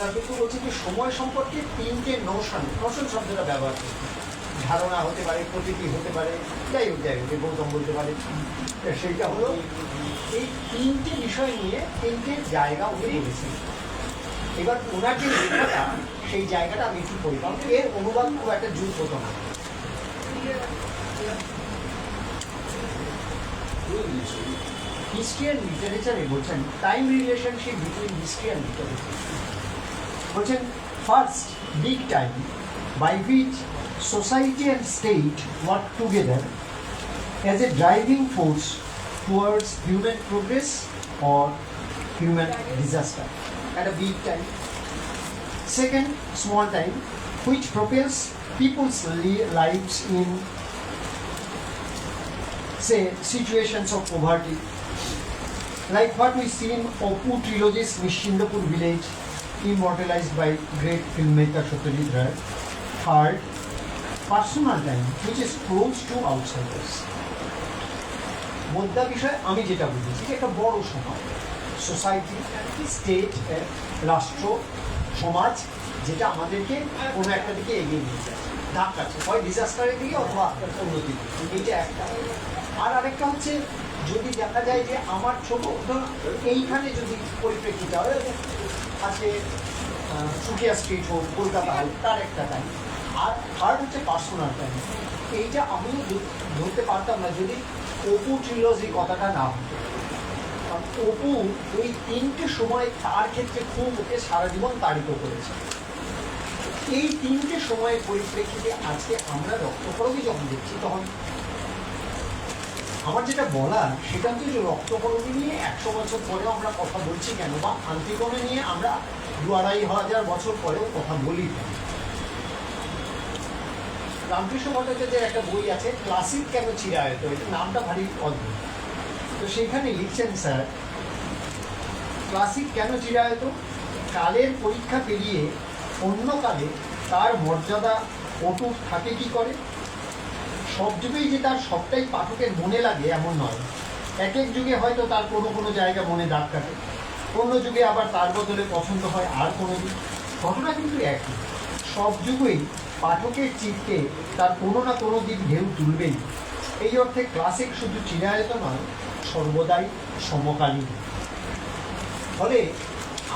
কিন্তু বলছে যে সময় সম্পর্কে তিনটে নোশন শব্দটা ব্যবহার করছে। ধারণা হতে পারে, প্রতীকী হতে পারে, যাই হোক গৌতম বলতে পারে। সেইটা হলো এই তিনটে বিষয় নিয়ে তিনটে জায়গা উনি বলেছেন। এবার ওনার যে লেখাটা, সেই জায়গাটা আমি একটু পড়ি, কারণ এর অনুবাদ খুব একটা জুত হতো না। হিস্ট্রি অ্যান্ড লিটারেচারে বলছেন time relationship between history and literature. বলছেন first big time by which society and state work together as a driving force towards human progress or human disaster. At a big time. Second, small time, which propels people's lives in, say, situations of poverty, like what we see in Opu trilogy's Nishindapur village, immortalized by great filmmaker Satyajit Ray. Third, personal time, which is close to outsiders. মুদ্রা বিষয় আমি যেটা বুঝেছি যে একটা বড় সমাজ, society, state, রাষ্ট্র, সমাজ, যেটা আমাদেরকে কোনো একটা দিকে এগিয়ে নিয়ে যায়, ধাক্কাচ্ছে, হয় ডিজাস্টারের দিকে অথবা উন্নতির দিকে। এইটা একটা। আর আরেকটা হচ্ছে যদি দেখা যায় যে আমার ছোট এইখানে যদি পরিপ্রেক্ষিতে হয়, আজকে সুকিয়া স্ট্রিট হোক, কলকাতা হোক, তার একটা টাইম। আর থার্ড হচ্ছে পার্সোনাল টাইম। এইটা আমিও ধরতে পারতাম না যদি অপু ট্রিলজি কথাটা না হতো। কারণ অপু ওই তিনটে সময় তার ক্ষেত্রে খুব ওকে সারা জীবন তাড়িত করেছে। এই তিনটে সময়ের পরিপ্রেক্ষিতে আজকে আমরা রক্তকরবী যখন দেখছি, তখন আমার যেটা বলার সেটা হচ্ছে যে রক্তকরবী নিয়ে 100 বছর পরেও আমরা কথা বলছি কেন, বা আন্তিকোণে নিয়ে আমরা 2,500 বছর পরেও কথা বলি কেন। রামকৃষ্ণ ভট্টাচার্যের একটা বই আছে, ক্লাসিক কেন চিরায়ত, এটা নামটা ভারী অদ্ভুত। তো সেইখানে লিখছেন, স্যার, ক্লাসিক কেন চিরায়ত? কালের পরীক্ষা পেরিয়ে অন্য কালে তার মর্যাদা অটুট থাকে কি করে? সব যুগেই যে তার সবটাই পাঠকের মনে লাগে এমন নয়। এক এক যুগে হয়তো তার কোনো কোনো জায়গা মনে দাগ কাটে, অন্য যুগে আবার তার বদলে পছন্দ হয় আর কোনো দিক। ঘটনা কিন্তু একই, সব যুগেই পাঠকের চিত্তে তার কোনো না কোনো দিক ঢেউ তুলবেই। এই অর্থে ক্লাসিক শুধু চিরায়ত নয়, সর্বদাই সমকালীন। ফলে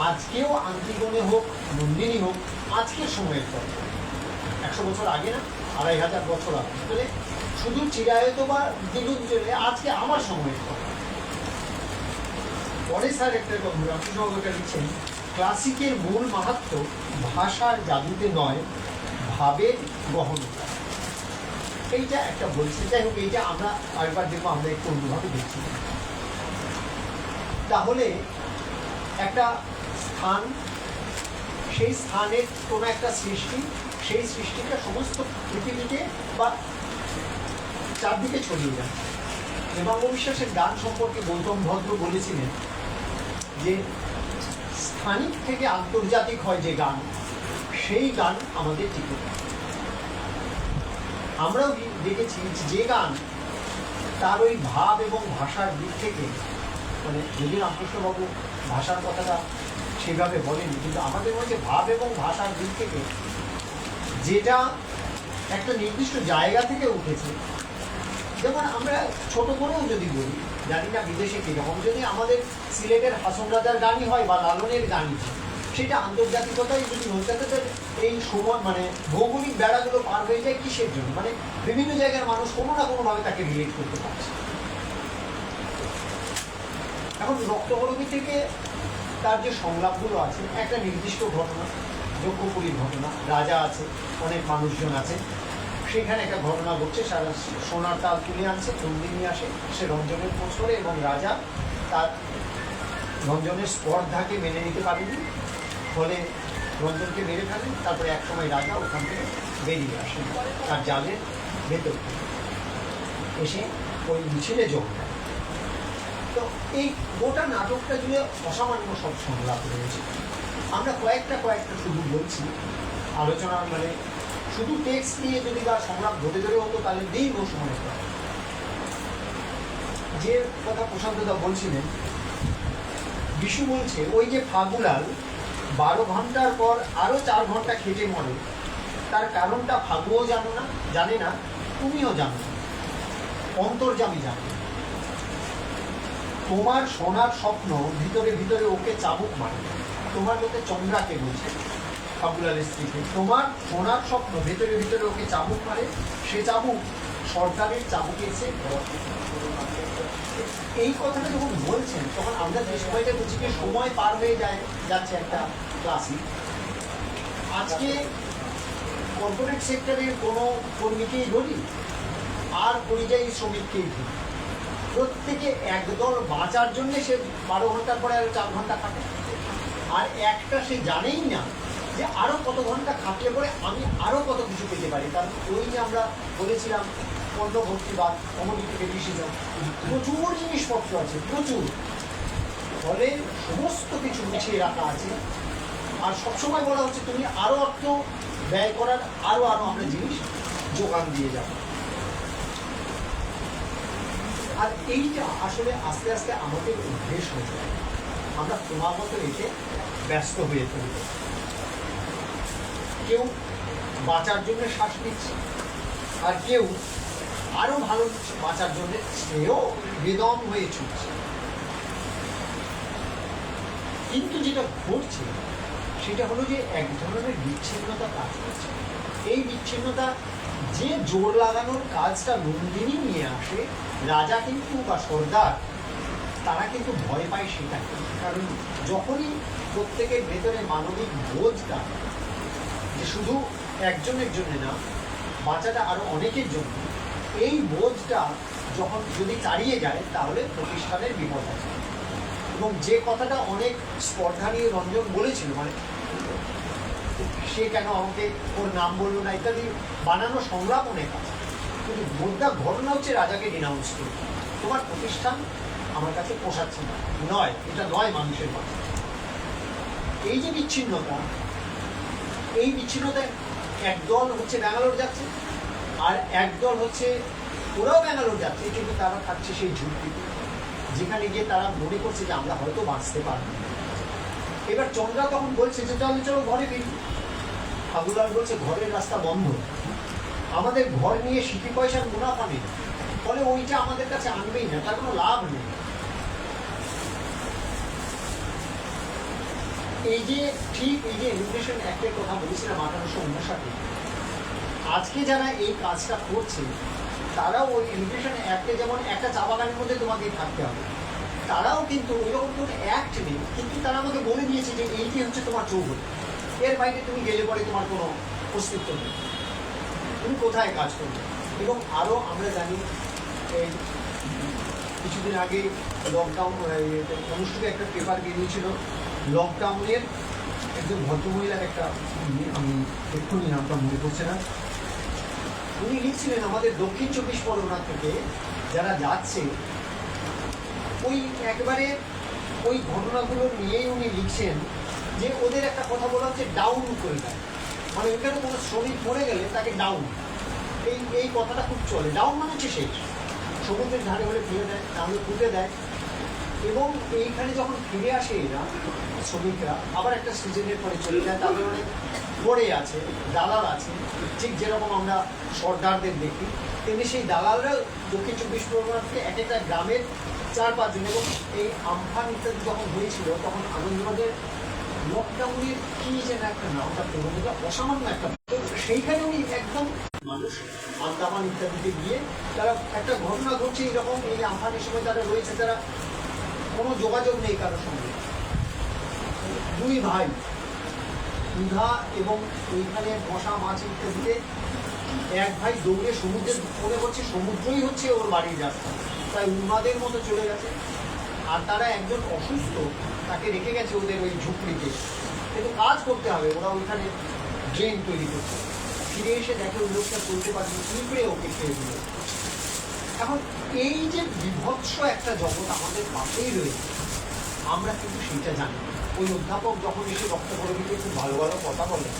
আজকেও আন্তিগণে হোক, নন্দিনী হোক, আজকের সময়ের পর 100 বছর আগে না, 2,500 বছর আগে, তাহলে শুধু চিরায়ত বা দিলুন চলে আজকে আমার সময়ের পর। পরে স্যার একটা রামকৃষ্ণটা লিখছেন, ক্লাসিকের মূল মাহাত্ম্য ভাষার জাদুতে নয়, ভাবের গহনতা। এইটা একটা বলছে। যাই হোক, এইটা আমরা আরেকবার দেখবো, আমরা একটু অন্যভাবে দেখছি। তাহলে একটা স্থান, সেই স্থানের কোনো একটা সৃষ্টি, সেই সৃষ্টিটা সমস্ত পৃথিবীতে বা চারদিকে ছড়িয়ে যায়। হেমাঙ্গ বিশ্বাসের গান সম্পর্কে গৌতম ভদ্র বলেছিলেন যে স্থানিক থেকে আন্তর্জাতিক হয় যে গান, সেই গান আমাদের টিকে। আমরাও দেখেছি যে গান তার ওই ভাব এবং ভাষার দিক থেকে, মানে যদি রামকৃষ্ণবাবু ভাষার কথাটা সেভাবে বলেনি, কিন্তু আমাদের মধ্যে ভাব এবং ভাষার দিক থেকে যেটা একটা নির্দিষ্ট জায়গা থেকে উঠেছে, যেমন আমরা ছোট করেও যদি বলি, জানি না বিদেশে কীরকম, যদি আমাদের সিলেটের হাসন রাজার গানই হয় বা লালনের গানই হয়, সেটা আন্তর্জাতিকতায় যদি নৈতিকতার এই সময় মানে ভৌগোলিক বেড়াগুলো পার হয়ে যায় কিসের জন্য? মানে বিভিন্ন জায়গার মানুষ কোনো না কোনোভাবে তাকে রিলেট করতে পারছে। এখন রক্তকরবী থেকে তার যে সংলাপগুলো আছে, একটা নির্দিষ্ট ঘটনা, যজ্ঞপুরীর ঘটনা, রাজা আছে, অনেক মানুষজন আছে, সেখানে একটা ঘটনা ঘটছে, সারা সোনার তাল তুলে আনছে, নন্দিনী আসে, সে রঞ্জনের খোঁজ করে এবং রাজা তার রঞ্জনের স্পর্ধাকে মেনে নিতে পারেনি, ফলে রঞ্জনকে মেরে ফেলেন। তারপরে একসময় রাজা ওখান থেকে বেরিয়ে আসেন তার জালের ভেতর থেকে, এসে ওই মিছিলে যোগ দেয়। তো এই গোটা নাটকটা জুড়ে অসামান্য সব সংলাপ রয়েছে। আমরা কয়েকটা শুধু বলছি, আলোচনা মানে শুধু টেক্সট নিয়ে যদি বা সংলাপ ধরে ধরে হতো তাহলে দীর্ঘ সময়। যে কথা প্রশান্তদা বলছিলেন, বিশু বলছে ওই যে ফাগুলাল 12 ঘন্টার পর আরো 4 ঘন্টা খেটে মরে, তার কারণটা ভাগ্যও জানে না, তুমিও জানো না, অন্তর্যামী জানে। তোমার সোনার স্বপ্ন ভিতরে ভিতরে ওকে চাবুক মারে। তোমার মধ্যে চন্দ্রাকে বলছে, ফাবুলালের স্ত্রীকে, তোমার সোনার স্বপ্ন ভেতরে ভিতরে ওকে চাবুক মারে। সে চাবুক সরকারের চাবুকে এসে এই কথাটা যখন বলছেন তখন আমরা যে সময়টা বলছি যে সময় পার হয়ে যাচ্ছে একটা ক্লাসিক। আজকে কর্পোরেট সেক্টরের কোনো কর্মীকেই ধরি আর পরিযায়ী শ্রমিককেই ধরি, প্রত্যেকে একদল বাঁচার জন্য সে 12 ঘন্টার পরে আরো 4 ঘন্টা খাটে। আর একটা সে জানেই না যে আরো কত ঘন্টা খাটলে পরে আমি আরো কত কিছু পেতে পারি। কারণ ওই যে আমরা বলেছিলাম পণ্য ভর্তিবাদ, কমোডিটি ক্রিটিসিজম, প্রচুর জিনিসপত্র আছে, প্রচুর, ফলে সমস্ত কিছু গুছিয়ে রাখা আছে। আর সবসময় বলা হচ্ছে তুমি আরো অর্থ ব্যয় করার আরো আমরা জিনিস যোগান দিয়ে যাবো। আর এইটা আসলে আস্তে আস্তে আমাদের অভ্যেস হয়ে যায়, আমরা ক্রমাগত এতে ব্যস্ত হয়ে পড়ব। কেউ বাঁচার জন্য শ্বাস নিচ্ছে, আর কেউ আরো ভালো বাঁচার জন্য সেও বেদম হয়ে ছুটছে। কিন্তু যেটা ঘটছে সেটা হলো যে এক ধরনের বিচ্ছিন্নতা কাজ করছে। এই বিচ্ছিন্নতা যে জোর লাগানোর কাজটা নন্দিনী নিয়ে আসে, রাজা কিন্তু বা সর্দার তারা কিন্তু ভয় পায় সেটাই। কারণ যখনই প্রত্যেকের ভেতরে মানবিক বোধটা যে শুধু একজনের জন্য না, বাঁচাটা আরো অনেকের জন্য, এই বোধটা যখন যদি চালিয়ে যায় তাহলে প্রতিষ্ঠানের বিপদ আছে। এবং যে কথাটা অনেক স্পর্ধা নিয়ে রঞ্জন বলেছিল, মানে সে কেন আমাকে ওর নাম বললো না ইত্যাদি বানানো সংলাপ অনেক আছে, কিন্তু মোদ্দা ঘটনা হচ্ছে রাজাকে ডিনাউন্স করে তোমার প্রতিষ্ঠান আমার কাছে পোষাচ্ছে না, নয় এটা নয় মানুষের কথা। এই যে বিচ্ছিন্নতা, এই বিচ্ছিন্নতায় একদল হচ্ছে ব্যাঙ্গালোর যাচ্ছে আর একদল হচ্ছে ওরাও ব্যাঙ্গালোর যাচ্ছে, কিন্তু তারা থাকছে সেই ঝুঁকিতে যেখানে গিয়ে তারা মনে করছে যে আমরা হয়তো বাঁচতে পারবো। এবার চন্দ্রা তখন বলছে যে চলো চলো ঘরে বেরিয়ে। ফাগুলাল বলছে ঘরের রাস্তা বন্ধ, আমাদের ঘর নিয়ে সিটি পয়সার মুনাফা নেই, ফলে ওইটা আমাদের কাছে আনবেই না, তার কোনো লাভ নেই। এই যে ঠিক এই যে ইমিগ্রেশন অ্যাক্টের কথা বলেছিলাম 1859, আজকে যারা এই কাজটা করছে তারাও ওই ইমিগ্রেশন অ্যাক্টে যেমন একটা চা বাগানের মধ্যে তোমাকে থাকতে হবে, তারাও কিন্তু ওইরকম কোনো অ্যাক্ট নেই, কিন্তু তারা আমাকে বলে দিয়েছে যে এইটি হচ্ছে তোমার চৌহদ, এর বাইরে তুমি গেলে পরে তোমার কোনো অস্তিত্ব নেই, তুমি কোথায় কাজ করবে। এবং আরও আমরা জানি এই কিছুদিন আগে লকডাউন অনুষ্ঠিত একটা পেপার বেরিয়েছিল, লকডাউনের একজন ভদ্রমহিলার একটা, আমি এক্ষুনি নামটা মনে করছে না, উনি লিখছিলেন আমাদের দক্ষিণ 24 পরগনা থেকে যারা যাচ্ছে ওই একবারে ওই ঘটনাগুলো নিয়েই উনি লিখছেন যে ওদের একটা কথা বলা হচ্ছে ডাউন করে দেয়, মানে ওইখানে কোনো শ্রমিক মরে গেলে তাকে ডাউন, এই কথাটা খুব চলে। ডাউন মানে হচ্ছে শেষ, সমুদ্রের ধারে হলে ফিরে দেয়, তাহলে ফুটে দেয়। এবং এইখানে যখন ফিরে আসে এরা শ্রমিকরা আবার একটা সিজনের পরে চলে যায়, তাদের অনেক পড়ে আছে, দালাল আছে, ঠিক যেরকম আমরা সর্দারদের দেখি, তেমনি সেই দালালরা দক্ষিণ 24 পরগনা থেকে এক একটা গ্রামের 4-5 জন। এবং এই আমফান ইত্যাদি যখন হয়েছিল তখন আনন্দবাজার লকডাউনের কি যেন একটা নামটা প্রবণতা অসামান্য একটা, তো সেইখানে উনি একদম মানুষ আন্দামান ইত্যাদিতে গিয়ে তারা একটা ঘটনা ঘটছে এইরকম, এই আমফানের সময় তারা রয়েছে, তারা কোনো যোগাযোগ নেই কারোর সঙ্গে, দুই ভাই ক্ষুধা এবং ওইখানে মশা মাছ ইত্যাদিতে এক ভাই দৌড়ে সমুদ্রের মনে করছে সমুদ্রই হচ্ছে ওর বাড়ির রাস্তা, তাই উন্মাদের মতো চলে গেছে। আর তারা একজন অসুস্থ তাকে রেখে গেছে ওদের ওই ঝুপড়িতে, কিন্তু কাজ করতে হবে, ওরা ওইখানে ড্রেন তৈরি করছে। ফিরে এসে দেখে ওই লোকটা চলতে পারবে, পিঁপড়ে ওকে খেয়ে দিল। এখন এই যে বিভৎস একটা জগৎ আমাদের পাশেই রয়েছে, আমরা কিন্তু সেইটা জানি। ওই অধ্যাপক যখন এসে রক্তকরণীকে খুব ভালো ভালো কথা বলেন,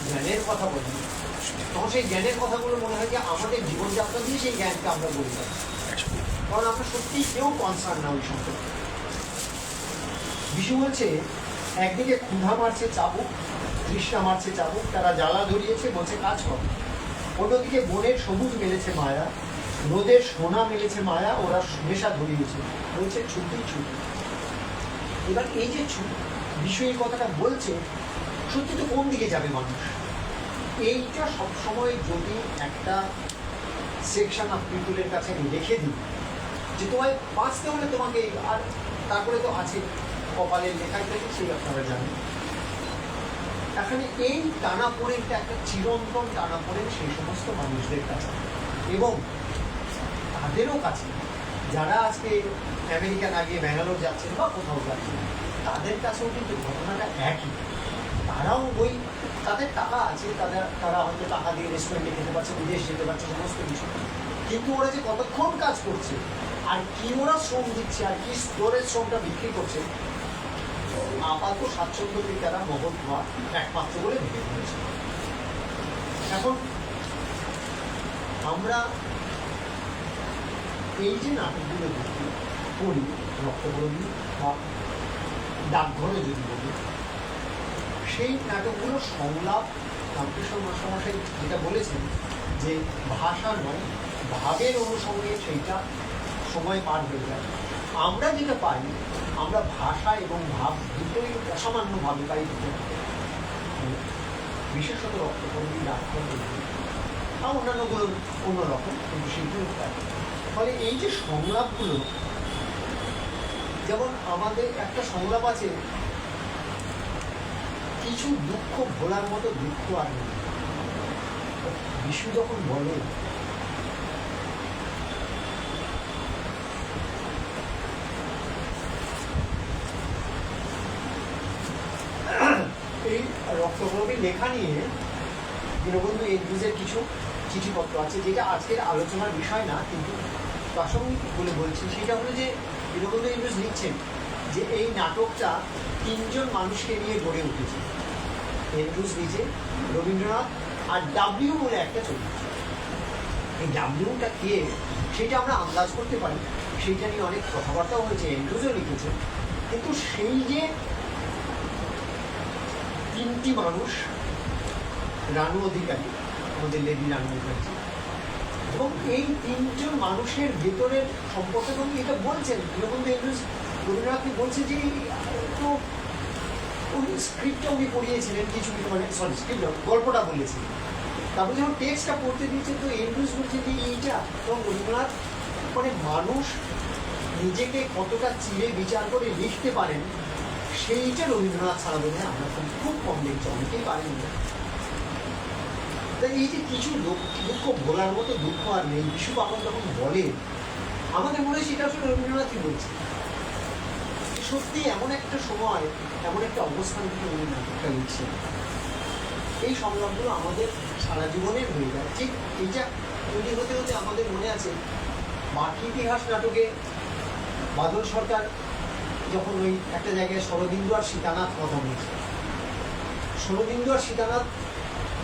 জ্ঞানের কথা বলেন, তখন সেই জ্ঞানের কথাগুলো মনে হয় যে আমাদের জীবনযাত্রা দিয়ে সেই জ্ঞানকে আমরা বলে থাকি, কারণ আমরা সত্যিই কেউ কনসার্ন না ওই সম্পর্কে। বিশু বলছে একদিকে ক্ষুধা মারছে চাবুক, তৃষ্ণা মারছে চাবুক, তারা জ্বালা ধরিয়েছে, বলছে কাজ কর। অন্যদিকে বনের সবুজ মেলেছে মায়া, রোদের সোনা মেলেছে মায়া, ওরা নেশা ধরিয়েছে, বলছে ছুটি ছুটি। এবার এই যে বিষয়ের কথাটা বলছে, সত্যি তো কোন দিকে যাবে মানুষ? এইটা সবসময় যদি একটা সেকশন অফ পিপুলের কাছে আমি রেখে দিই যে তোমায় বাঁচতে হলে তোমাকে, আর তারপরে তো আছে কপালের লেখাই থেকে, সেই আপনারা জানেন। এখানে এই টানাপোড়েনটা একটা চিরন্তন টানাপোড়েন সেই সমস্ত মানুষদের কাছে, এবং তাদেরও কাছে যারা আজকে আমেরিকা না গিয়ে ব্যাঙ্গালোর যাচ্ছেন বা কোথাও যাচ্ছেন, তাদের কাছেও কিন্তু ঘটনাটা একই। তারাও ওই, তাদের টাকা আছে, তারা হয়তো টাকা দিয়ে রেস্টুরেন্টে খেতে পারছে, বিদেশ যেতে পারছে, সমস্ত কিছু, কিন্তু ওরা যে কতক্ষণ কাজ করছে, আর কি ওরা শ্রম দিচ্ছে, আর কি স্তরের শ্রমটা বিক্রি করছে, আপাত স্বাচ্ছন্দ্যকে তারা মহৎ হওয়া একমাত্র বলে ভেবে ফেলেছে। এখন আমরা এই যে নাটকগুলো দেখি, পড়ি, রক্তকরণী বা ডাকঘরে যদি বলি, সেই নাটকগুলোর সংলাপ রামকৃষ্ণ মাস্টারমশাই যেটা বলেছেন যে ভাষা নয়, ভাবের অনুষঙ্গে সেইটা সময় পার হয়ে যায়। আমরা যেটা পাই, আমরা ভাষা এবং ভাব দুটোই অসামান্যভাবে পাই দুটো, বিশেষত রক্তকরণী, ডাকঘর আর অন্যান্যগুলো অন্যরকম, কিন্তু সেগুলো পাই। ফলে এই যে সংলাপগুলো, যেমন আমাদের একটা সংলাপ আছে, কিছু দুঃখ ভোলার মতো দুঃখ আর নেই। বিশু যখন বলে এই রক্তকরণী লেখা নিয়ে দীনবন্ধু এন্ড্রুজের কিছু চিঠিপত্র আছে, যেটা আজকের আলোচনার বিষয় না, কিন্তু প্রাসঙ্গিক বলে বলছি। সেটা হলো যে দীনবন্ধু এন্ড্রুজ লিখছেন যে এই নাটকটা তিনজন মানুষকে নিয়ে গড়ে উঠেছে, এন্ড্রুজ নিজে, রবীন্দ্রনাথ আর ডাব্লিউ বলে একটা চরিত্র। এই ডাব্লিউটা কে সেটা আমরা আন্দাজ করতে পারি, সেইটা নিয়ে অনেক কথাবার্তাও হয়েছে, এন্ড্রুজও লিখেছে। কিন্তু সেই যে তিনটি মানুষ, রানু অধিকারী, আমাদের লেডি রানু মুখার্জি, এবং এই তিনজন মানুষের ভেতরের সম্পর্ক, এবং এটা বলছেন দীনবন্ধু এন্ড্রুজ রবীন্দ্রনাথকে বলছে যে তো ওই স্ক্রিপ্টটা উনি পড়িয়েছিলেন, কিছু মানে সরি স্ক্রিপ্ট গল্পটা বলেছিলেন, তারপরে যখন টেক্সটটা পড়তে দিয়েছে তো এন্ড্রুজ বলছে যে এইটা, এবং রবীন্দ্রনাথ মানে মানুষ নিজেকে কতটা চিরে বিচার করে লিখতে পারেন, সেইটা রবীন্দ্রনাথ ছাড়া বলে আমরা খুব কম দেখছি, অনেকেই পারেন না। তাই এই যে কিছু দুঃখ ভোলার মতো দুঃখ আর নেই, বিশু পাগল যখন বলে, আমাদের মনে হয় সেটা আসলে রবীন্দ্রনাথই বলছে। সত্যি এমন একটা সময়, এমন একটা অবস্থান থেকে উনি নাটকটা লিখছেন, এই সংগ্রামগুলো আমাদের সারা জীবনের হয়ে যায়। ঠিক এইটা তৈরি হতে হতে আমাদের মনে আছে মাটি ইতিহাস নাটকে বাদল সরকার যখন ওই একটা জায়গায় শরদিন্দু আর সীতানাথ কথা বলছে, শরদিন্দু আর সীতানাথ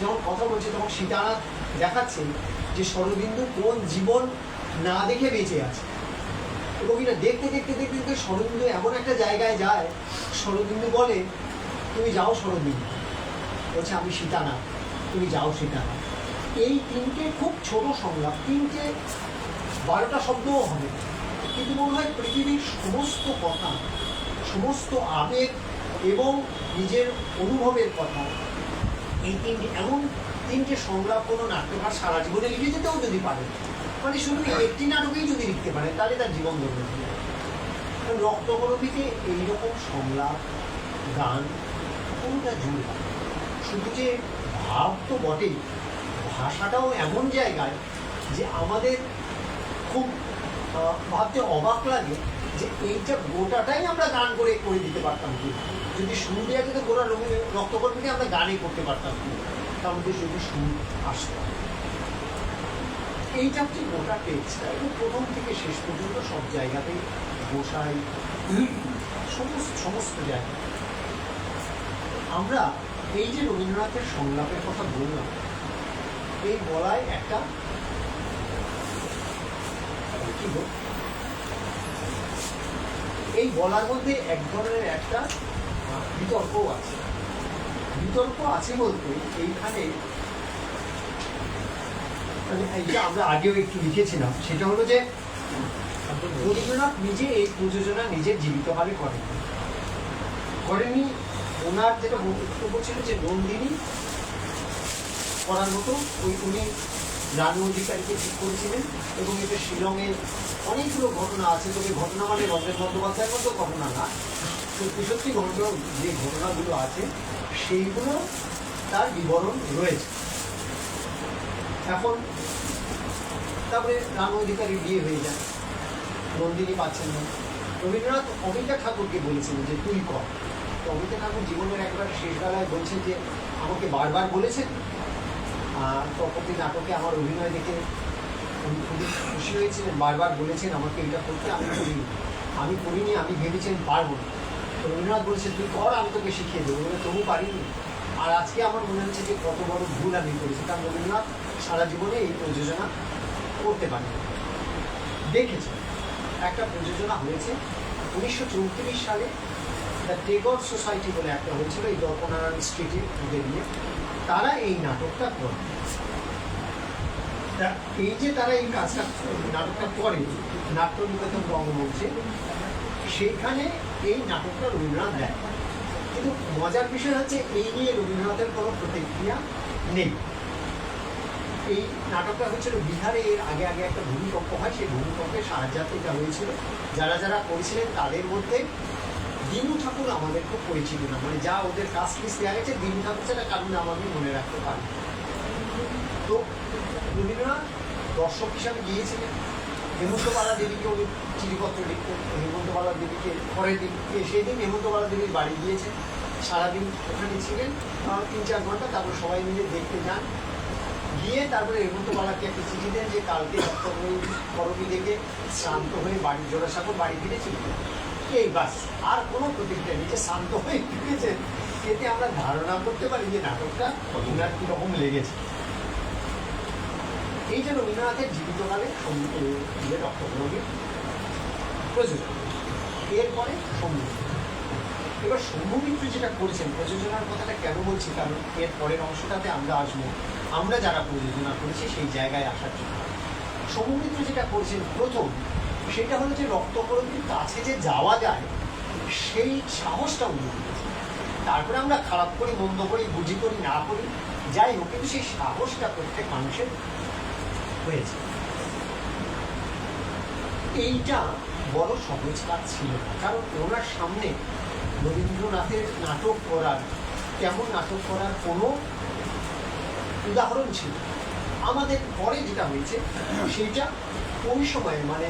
যখন কথা বলছে, তখন সীতানাথ দেখাচ্ছে যে শরদিন্দু কোন জীবন না দেখে বেঁচে আছে, এবং এটা দেখতে দেখতে দেখতে দেখতে শরদিন্দু এমন একটা জায়গায় যায়, শরদিন্দু বলে তুমি যাও শরদিন্দু, বলছে আমি সীতানাথ, তুমি যাও সীতানাথ। এই তিনটে খুব ছোট সংলাপ, তিনটে 12টা শব্দও হবে, কিন্তু মনে হয় পৃথিবীর সমস্ত কথা, সমস্ত আবেগ এবং নিজের অনুভবের কথা, এই তিনটে এমন তিনটে সংলাপ কোনো নাট্যকার সারা জীবনে লিখে যেতেও যদি পারে, মানে শুধু একটি নাটকেই যদি লিখতে পারে, তাহলে তার জীবন ধরে রক্তকরণীতে এইরকম সংলাপ, গান কোনটা জুড়ে, শুধু যে ভাব তো বটেই, ভাষাটাও এমন জায়গায় যে আমাদের খুব ভাবতে অবাক লাগে যে এইটা গোটাটাই আমরা গান করে করে দিতে পারতাম, কি যদি সুর দেওয়া যেত গোটা রক্তকরণীকে আমরা গানে করতে পারতাম, তার মধ্যে যদি সুর আসতো। এইটা হচ্ছে গোটা টেক্সটটা, এবং প্রথম থেকে শেষ পর্যন্ত সব জায়গাতেই গোসাই, সমস্ত জায়গায় আমরা এই যে রবীন্দ্রনাথের সংলাপের কথা বললাম, এই বলায় একটা এই বলার মধ্যে এক ধরনের একটা বিতর্কও আছে। বিতর্ক আছে বলতে এইখানে মানে এইটা আমরা আগেও একটু লিখেছিলাম, সেটা হলো যে রবীন্দ্রনাথ নিজে এই প্রযোজনা নিজের জীবিতভাবে করেনি। ওনার যেটা বক্তব্য ছিল যে নন্দিনী করার মতো উনি রানু অধিকারীকে ঠিক করেছিলেন, এবং এটা শিলংয়ে অনেকগুলো ঘটনা আছে, তবে ঘটনা মানে রঞ্জন বন্দ্যোপাধ্যায়ের মতো ঘটনা না, সত্যি সত্যি ঘটনা যে ঘটনাগুলো আছে সেইগুলো তার বিবরণ রয়েছে। এখন তারপরে রানু অধিকারী বিয়ে হয়ে যায়, নন্দিনী পাচ্ছেন না। রবীন্দ্রনাথ অমিতা ঠাকুরকে বলেছিলেন যে তুই কর। তো অমিতা ঠাকুর জীবনের একবার শেষ বেলায় বলছেন যে আমাকে বারবার বলেছেন, প্রকৃতি নাটকে আমার অভিনয় দেখে উনি খুবই খুশি হয়েছিলেন, বারবার বলেছেন আমাকে এটা করতে, আমি করিনি, আমি ভেবেছেন পারবো না। রবীন্দ্রনাথ বলেছেন তুই কর, আমি তোকে শিখিয়ে দেবো, বলে তবু পারিনি। আর আজকে আমার মনে হচ্ছে যে কত বড় ভুল আমি করেছি, কারণ রবীন্দ্রনাথ সারা জীবনে এই প্রযোজনা করতে পারেন। দেখেছেন একটা প্রযোজনা হয়েছে 1934 সালে, দ্য টেগর সোসাইটি বলে একটা হয়েছিল এই দর্পনারায়ণ স্ট্রিটে নিয়ে, তারা এই নাটকটা করে। এই যে তারা এই কাজটা নাটকটা করে নাট্য নিকেতন রঙ্গমঞ্চে, সেইখানে এই নাটকটা রবীন্দ্রনাথ দেয়। কিন্তু মজার বিষয় হচ্ছে এই নিয়ে রবীন্দ্রনাথের কোনো প্রতিক্রিয়া নেই। এই নাটকটা হয়েছিল বিহারে, এর আগে একটা ভূমিকম্প হয়, সেই ভূমিকম্পে সাহায্যার্থে এটা হয়েছিল। যারা যারা করেছিলেন তাদের মধ্যে দীনু ঠাকুর আমাদের খুব পরিচিত না, মানে যা ওদের কাজ লিস্ট দেওয়া গেছে দীনু ঠাকুর সেটা কারণে আমাদের মনে রাখতে পারি। তো রবীন্দ্রনাথ দর্শক হিসাবে গিয়েছিলেন, হেমন্তবালা দেবীকে উনি চিঠিপত্র লিখতেন। হেমন্তবালা দেবীকে পরের দিন সেদিন হেমন্তবালা দেবীর বাড়ি গিয়েছেন, সারাদিন ওখানে ছিলেন 3-4 ঘন্টা, তারপর সবাই মিলে দেখতে যান। গিয়ে তারপরে হেমন্তবালাকে একটা চিঠি দেন যে কালকে করবি দেখে শান্ত হয়ে বাড়ি জোড়াসাঁকোর বাড়ি ফিরেছিলেন। এই বাস, আর কোনো প্রতিক্রিয়া নেই, যে শান্ত হয়ে ফিরেছেন। এতে আমরা ধারণা করতে পারি যে নাটকটা ওনার কীরকম লেগেছে। এই যে রবীন্দ্রনাথের জীবিতকালে রক্তকরবী প্রযোজনা, এরপরে শম্ভু। এবার শম্ভু মিত্র যেটা করেছেন, প্রযোজনার কথাটা কেন বলছি, কারণ এর পরের অংশটাতে আমরা আসবো, আমরা যারা প্রযোজনা করেছি সেই জায়গায় আসার জন্য। শম্ভু মিত্র যেটা করেছেন প্রথম, সেটা হলো যে রক্তকরবীর কাছে যে যাওয়া যায় সেই সাহসটা উনি দিয়েছেন। তারপরে আমরা খারাপ করি, মন্দ করি, বুঝি করি, না করি, যাই হোক, কিন্তু সেই সাহসটা প্রত্যেক মানুষের হয়েছে। এইটা বড় সহজ কাজ ছিল না, কারণ ওনার সামনে রবীন্দ্রনাথের নাটক করার, কেমন নাটক করার কোনো উদাহরণ ছিল। আমাদের পরে যেটা হয়েছে সেইটা ওই সময়, মানে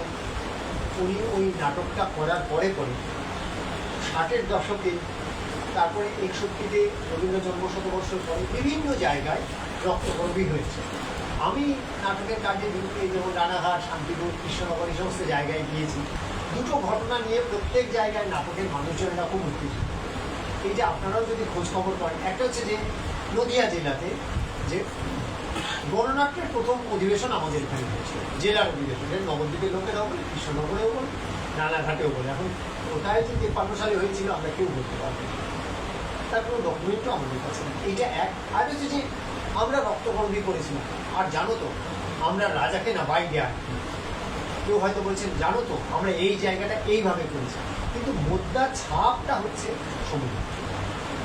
উনি ওই নাটকটা করার পরে 60-এর দশকে, তারপরে 61-তে রবীন্দ্র জন্মশতবর্ষের পরে বিভিন্ন জায়গায় রক্তকরবী হয়েছে। আমি নাটকের কাজে দিকে যেমন রানাঘাট, শান্তিপুর, কৃষ্ণনগর এই সমস্ত জায়গায় গিয়েছি। দুটো ঘটনা নিয়ে প্রত্যেক জায়গায় নাটকের মানুষজনেরা খুব উত্তেজিত। এই যে আপনারাও যদি খোঁজখবর করেন, একটা হচ্ছে যে নদিয়া জেলাতে যে গণনাট্যের প্রথম অধিবেশন আমাদের এখানে হয়েছিল, জেলার অধিবেশন, নবদ্বীপের লোকেরাও বলে, কৃষ্ণনগরেও বলে, রানাঘাটেও বলে। এখন ওটাই যে 53 সালে হয়েছিল আমরা কেউ বলতে পারবো না, তার কোনো ডকুমেন্টও আমাদের কাছে নেই। এইটা এক। আর হচ্ছে যে আমরা রক্তকরবী করেছিলাম, আর জানো তো আমরা রাজাকে না বাইরে আর কেউ হয়তো বলছেন জানো তো আমরা এই জায়গাটা এইভাবে করেছি, কিন্তু মুদ্রার ছাপটা হচ্ছে সমুদ্র,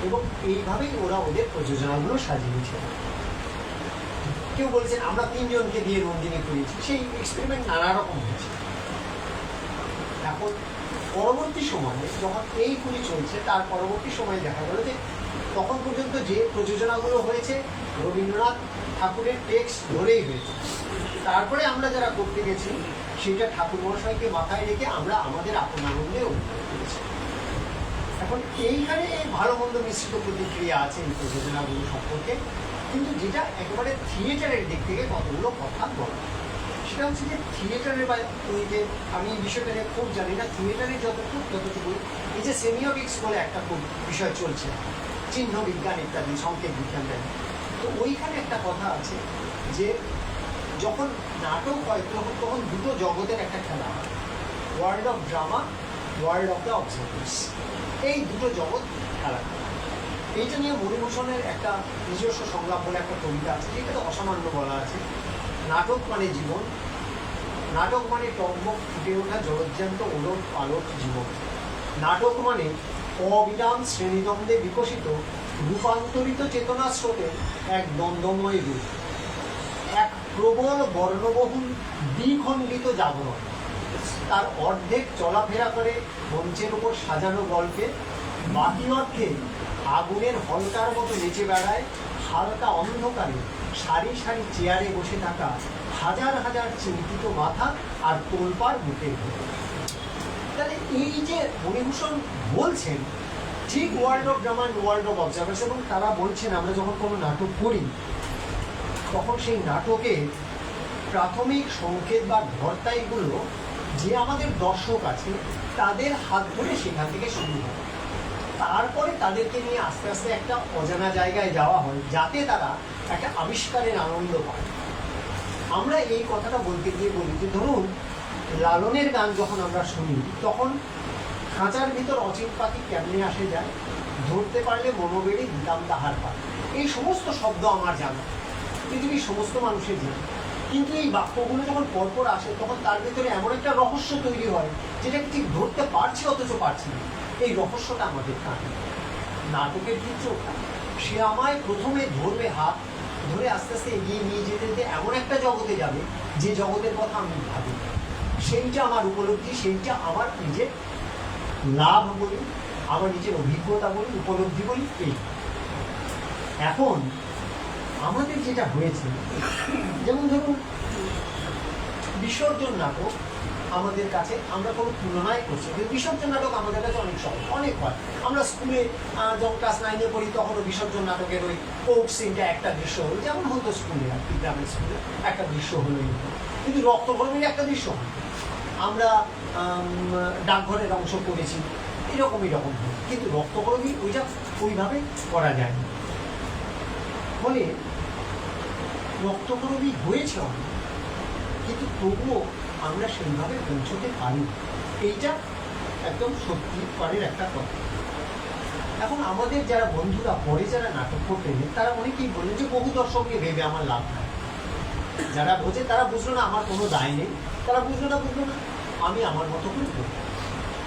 এবং এইভাবেই ওরা ওদের প্রযোজনাগুলো সাজিয়েছে। কেউ বলেছেন আমরা 3 জনকে দিয়ে নন্দিনী করেছি, সেই এক্সপেরিমেন্ট নানা রকম হয়েছে। এখন পরবর্তী সময়ে যখন এইগুলি চলছে, তার পরবর্তী সময়ে দেখা গেল যে তখন পর্যন্ত যে প্রযোজনাগুলো হয়েছে রবীন্দ্রনাথ ঠাকুরের টেক্সট ধরেই হয়েছে। তারপরে আমরা যারা করতে গেছি সেটা ঠাকুর মহাশয়কে মাথায় রেখে আমরা আমাদের আপন আনন্দে অভিনয় করেছি। এখন এইখানে ভালো মন্দ মিশ্রিত প্রতিক্রিয়া আছে এই প্রযোজনাগুলো সম্পর্কে, কিন্তু যেটা একেবারে থিয়েটারের দিক থেকে কতগুলো কথা বলা, সেটা হচ্ছে যে থিয়েটারের বা ওই যে আমি এই বিষয়টা নিয়ে খুব জানি না, থিয়েটারের যতটুকু এই যে সেমিওটিক্স বলে একটা খুব বিষয় চলছে, চিহ্ন বিজ্ঞান ইত্যাদি, সংকেত বিজ্ঞান দেয়, তো ওইখানে একটা কথা আছে যে যখন নাটক হয় তখন দুটো জগতের একটা খেলা হয়, world of drama, world of the observers. এই দুটো জগৎ খেলা করে। এইটা নিয়ে মণিভূষণের একটা নিজস্ব সংলাপ বলে একটা কবিতা আছে, যেটাতে অসামান্য বলা আছে, নাটক মানে জীবন, নাটক মানে টকবক ফুটে ওঠা জলজ্জান্ত ওলট পালট জীবন, নাটক মানে অবিরাম শ্রেণীদ্বন্দ্বে বিকশিত রূপান্তরিত চেতনা স্রোতের এক দ্বন্দ্বময় রূপ, এক প্রবল বর্ণবহুল দ্বিখণ্ডিত জাগরণ। তার অর্ধেক চলাফেরা করে মঞ্চের উপর সাজানো গল্পে, বাকি অর্ধে আগুনের হলকার মতো নেচে বেড়ায় হালকা অন্ধকারে সারি সারি চেয়ারে বসে থাকা হাজার হাজার চিন্তিত মাথা আর তোলপাড় বুকের ভেতর। তাহলে এই যে মণিভূষণ বলছেন, ঠিক world of drama and world of observers, এবং তারা বলছেন আমরা যখন কোনো নাটক করি তখন সেই নাটকে প্রাথমিক সংকেত বা ধর্তাইগুলো যে আমাদের দর্শক আছে তাদের হাত ধরে সেখান থেকে শুরু হয়, তারপরে তাদেরকে নিয়ে আস্তে আস্তে একটা অজানা জায়গায় যাওয়া হয় যাতে তারা একটা আবিষ্কারের আনন্দ পায়। আমরা এই কথাটা বলতে গিয়ে বলি যে ধরুন লালনের গান যখন আমরা শুনি তখন খাঁচার ভিতর অচিন পাখি কেমনে আসে যায়, ধরতে পারলে মনোবেড়ে দিতাম তাহার পায়, এই সমস্ত শব্দ আমার জানা, পৃথিবীর সমস্ত মানুষের জানা, কিন্তু এই বাক্যগুলো যখন পরপর আসে তখন তার ভিতরে এমন একটা রহস্য তৈরি হয় যেটা ঠিক ধরতে পারছি অথচ পারছি না। এই রহস্যটা আমাদের কানে নাটকের ক্ষেত্রেও সে আমায় প্রথমে ধরবে, হাত ধরে আস্তে আস্তে এগিয়ে নিয়ে যেতে যেতে এমন একটা জগতে যাবে যে জগতের কথা আমি ভাবি, সেইটা আমার উপলব্ধি, সেইটা আমার নিজের লাভ বলি, আমার নিজের অভিজ্ঞতা বলি, উপলব্ধি বলি। এই এখন আমাদের যেটা হয়েছে, যেমন ধরুন বিসর্জন নাটক আমাদের কাছে আমরা কোনো তুলনায় করছি, কিন্তু বিসর্জন নাটক আমাদের কাছে অনেক সহজ, অনেক হয়। আমরা স্কুলে যখন ক্লাস 9-এ পড়ি তখনও বিসর্জন নাটকের ওই কোক সিনটা একটা দৃশ্য হলো, যেমন হতো স্কুলে, আর কি গ্রামের স্কুলে একটা দৃশ্য হলোই, কিন্তু রক্তকর্মীর একটা দৃশ্য হয়। আমরা ডাকঘরের অংশ করেছি, এরকম কিন্তু রক্তকর্মী ওইটা ওইভাবে করা যায় না। ফলে রক্তকরবী হয়েছে অনেক, কিন্তু তবুও আমরা সেইভাবে পৌঁছতে পারি, এইটা একদম সত্যিকারের একটা কথা। এখন আমাদের যারা বন্ধুরা পরে যারা নাটক করতে নেই তারা অনেকেই বলেন যে বহু দর্শককে ভেবে আমার লাভ নাই, যারা বোঝে তারা বুঝলো না আমার কোনো দায় নেই, তারা বুঝলো না আমি আমার মতো করে করবো।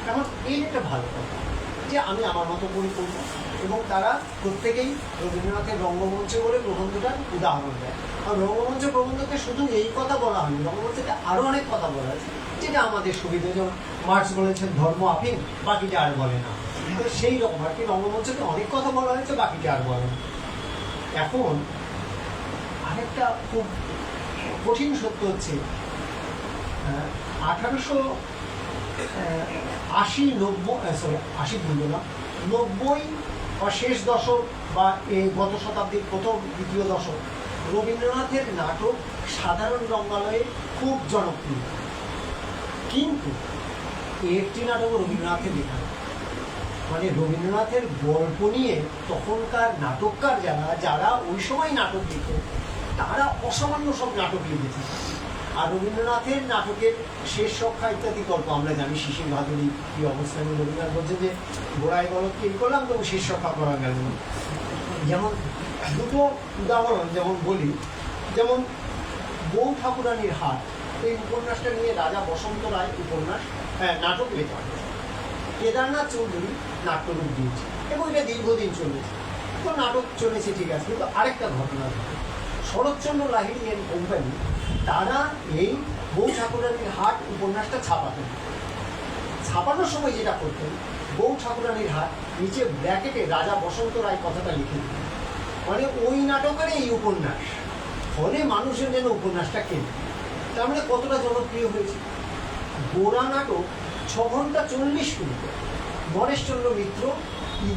এখন এই একটা ভালো কথা যে আমি আমার মতো করে করবো, এবং তারা প্রত্যেকেই রবীন্দ্রনাথের রঙ্গমঞ্চ বলে প্রবন্ধটার উদাহরণ দেয়। আর রঙ্গমঞ্চ প্রবন্ধকে শুধু এই কথা বলা হয়নি, রঙ্গমঞ্চতে আরও অনেক কথা বলা আছে যেটা আমাদের সুবিধা, যেমন মার্কস বলেছেন ধর্ম আফিম, বাকিটা আর বলে না, তো সেই রকম আর কি রঙ্গমঞ্চতে অনেক কথা বলা হয়েছে, বাকিটা আর বলে না। এখন আরেকটা খুব কঠিন সত্য হচ্ছে 1890 বা শেষ দশক বা এই গত শতাব্দীর প্রথম দ্বিতীয় দশক রবীন্দ্রনাথের নাটক সাধারণ রঙ্গালয়ে খুব জনপ্রিয়, কিন্তু একটি নাটকও রবীন্দ্রনাথের লেখা, মানে রবীন্দ্রনাথের গল্প নিয়ে তখনকার নাটককার যারা ওই সময় নাটক লিখত তারা অসামান্য সব নাটক লিখেছে। আর রবীন্দ্রনাথের নাটকের শেষ রক্ষা ইত্যাদি গল্প আমরা জানি, শিশির ভাদুরী কি অবস্থায় রবীন্দ্রনাথ বলছে যে গোড়ায় গলত কি করলাম তবু শেষ রক্ষা করা গেল না। যেমন দুটো উদাহরণ যেমন বলি, যেমন বউ ঠাকুরানীর হাট, এই উপন্যাসটা নিয়ে রাজা বসন্ত রায় নাটক লেখা হয়েছে, কেদারনাথ চৌধুরী নাট্যরূপ দিয়েছে এবং এটা দীর্ঘদিন চলেছে, তো নাটক চলেছে ঠিক আছে, কিন্তু আরেকটা ঘটনা ঘটে, শরৎচন্দ্র লাহিড়ী এন্ড কোম্পানি তারা এই বউ ঠাকুরানীর হাট উপন্যাসটা ছাপানোর সময় যেটা করতেন, বউ ঠাকুরানীর হাট নিচে ব্র্যাকেটে রাজা বসন্ত রায় কথাটা লিখে দিতেন, মানে ওই নাটকের এই উপন্যাস, ফলে মানুষের যেন উপন্যাসটা কেনে। তার মানে কতটা জনপ্রিয় হয়েছে। গোড়া নাটক 6 ঘন্টা 40 মিনিট গণেশচন্দ্র মিত্র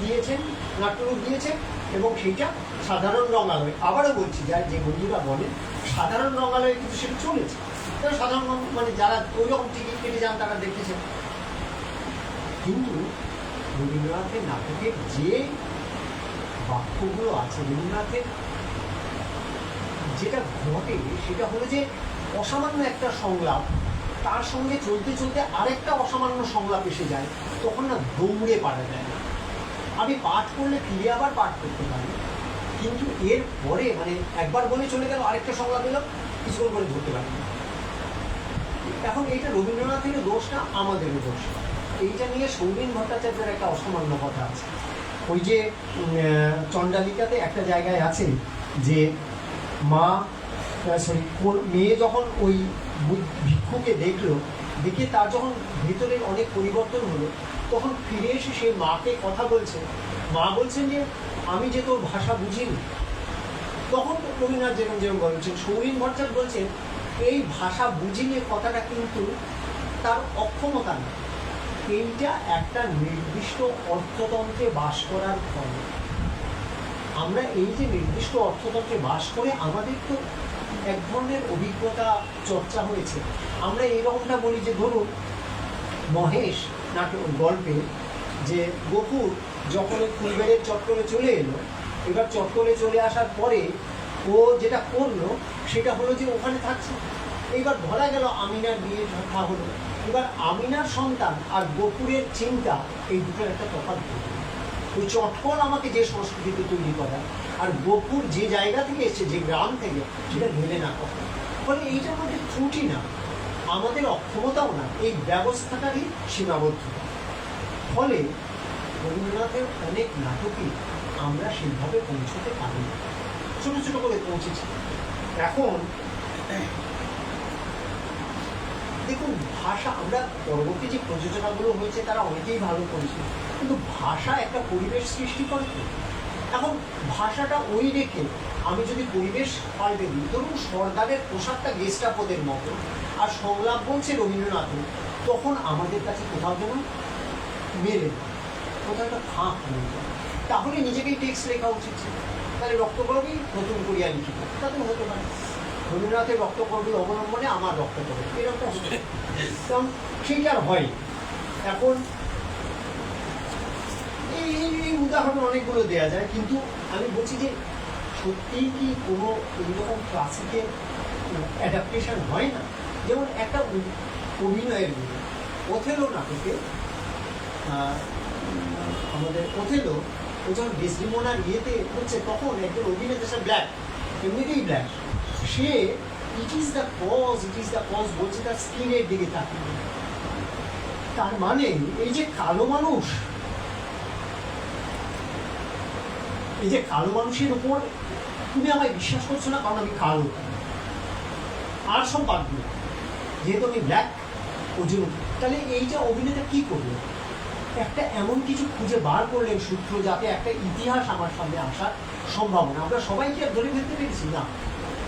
দিয়েছেন, নাট্যরূপ দিয়েছেন, এবং সেইটা সাধারণ রঙ্গালয়, আবারও বলছি যে বন্ধুরা বলেন সাধারণ রঙ্গালয়ে কিন্তু সেটা চলেছে, তারা সাধারণ মানে যারা ওই রকম টিকিট কেটে যান তারা দেখেছেন। কিন্তু রবীন্দ্রনাথের নাটকের যে বাক্যগুলো আছে, রবীন্দ্রনাথের যেটা ঘটে সেটা হলো যে অসামান্য একটা সংলাপ, তার সঙ্গে চলতে চলতে আরেকটা অসামান্য সংলাপ এসে যায়, তখন না দৌড়ে পারা যায় না। আমি পাঠ করলে ফিরে আবার পাঠ করতে পারি, কিন্তু এর পরে মানে একবার বলে চলে গেল, আরেকটা সংলাপ এলো, কিছুক্ষণ করে ধরতে পারি না। এখন এইটা রবীন্দ্রনাথেরও দোষ না, আমাদেরও দোষ। এইটা নিয়ে সৌমেন ভট্টাচার্যের একটা অসামান্য কথা আছে। ওই যে চণ্ডালিকাতে একটা জায়গায় আছে যে মেয়ে যখন ওই ভিক্ষুকে দেখলো, দেখে তার যখন ভিতরের অনেক পরিবর্তন হলো, তখন ফিরে এসে সে মাকে কথা বলছে। মা বলছেন যে আমি যে তোর ভাষা বুঝিনি। তখন রবীন্দ্রনাথ যেরকম বলছেন, সৌমেন ভট্টাচার্য বলছেন এই ভাষা বুঝিনি কথাটা কিন্তু তার অক্ষমতা না, এইটা একটা নির্দিষ্ট অর্থতন্ত্রে বাস করার ফল। আমরা এই যে নির্দিষ্ট অর্থতন্ত্রে বাস করে আমাদের তো এক ধরনের অভিজ্ঞতা চর্চা হয়েছে। আমরা এইরকমটা বলি যে ধরুন মহেশ নাটক গল্পে যে গোকুল যখন ফুলবেড়ের চট্টলে চলে এলো, এবার চট্টলে চলে আসার পরে ও যেটা করলো সেটা হলো যে ওখানে থাকছে। এইবার ধরা গেল আমিনার বিয়ে কথা হলো, এবার আমিনার সন্তান আর গোকুলের চিন্তা, এই দুটোর একটা তফাৎ ঘটে। ওই চটকল আমাকে যে সংস্কৃতিতে তৈরি করা, আর গোকুল যে জায়গা থেকে এসছে, যে গ্রাম থেকে, সেটা মেলে না কথা। ফলে এইটার মধ্যে ত্রুটি না, আমাদের অক্ষমতাও না, এই ব্যবস্থাটারই সীমাবদ্ধতা। ফলে রবীন্দ্রনাথের অনেক নাটকই আমরা সেইভাবে পৌঁছতে পারি না, ছোটো ছোটো করে পৌঁছেছি। এখন দেখুন ভাষা, আমরা পরবর্তী যে প্রযোজনাগুলো হয়েছে তারা অনেকেই ভালো করেছে, কিন্তু ভাষা একটা পরিবেশ সৃষ্টি করে। এখন ভাষাটা ওই রেখে আমি যদি পরিবেশ পাল্টে দিই, ধরুন সর্দারের পোশাকটা গেস্টাপোদের মতো আর সংলাপ বলছে রবীন্দ্রনাথের, তখন আমাদের কাছে কোথাও যেন মেলে না, কোথাও একটা ফাঁক হয়ে যায়। তাহলে নিজেকেই টেক্সট লেখা উচিত ছিল, তাহলে রক্তকরবই নতুন করিয়া লিখিত, তাদের হতে পারে রবীন্দ্রনাথের রক্তকরবী অবলম্বনে আমার রক্তকরবী, এরকম হতে পারে, কারণ সেইটা আর হয়। এখন এই উদাহরণ অনেকগুলো দেওয়া যায়, কিন্তু আমি বলছি যে সত্যিই কি কোনো এইরকম ক্লাসিকের অ্যাডাপ্টেশন হয় না? যেমন একটা অভিনয়ের নিয়ে ওথেলো নাটকে, আমাদের ওথেলো ও যখন ডেসডিমোনার ইয়েতে হচ্ছে, তখন একজন অভিনেতা, সে ব্ল্যাক, এমনিতেই ব্ল্যাক, সে ইট ইজ দ্য কজ বলছে তার স্কিনের দিকে তাকিয়ে। তার মানে এই যে কালো মানুষ, এই যে কালো মানুষের উপর তুমি আমায় বিশ্বাস করছো না, কারণ আমি কালো, আর সব বাদ দিও, যেহেতু আমি ব্ল্যাক ওর জন্য। তাহলে এই যে অভিনেতা কি করলো, একটা এমন কিছু খুঁজে বার করলেন সূত্র, যাতে একটা ইতিহাস আমার সামনে আসার সম্ভাবনা। আমরা সবাইকে ধরে ফেলতে পেরেছি না,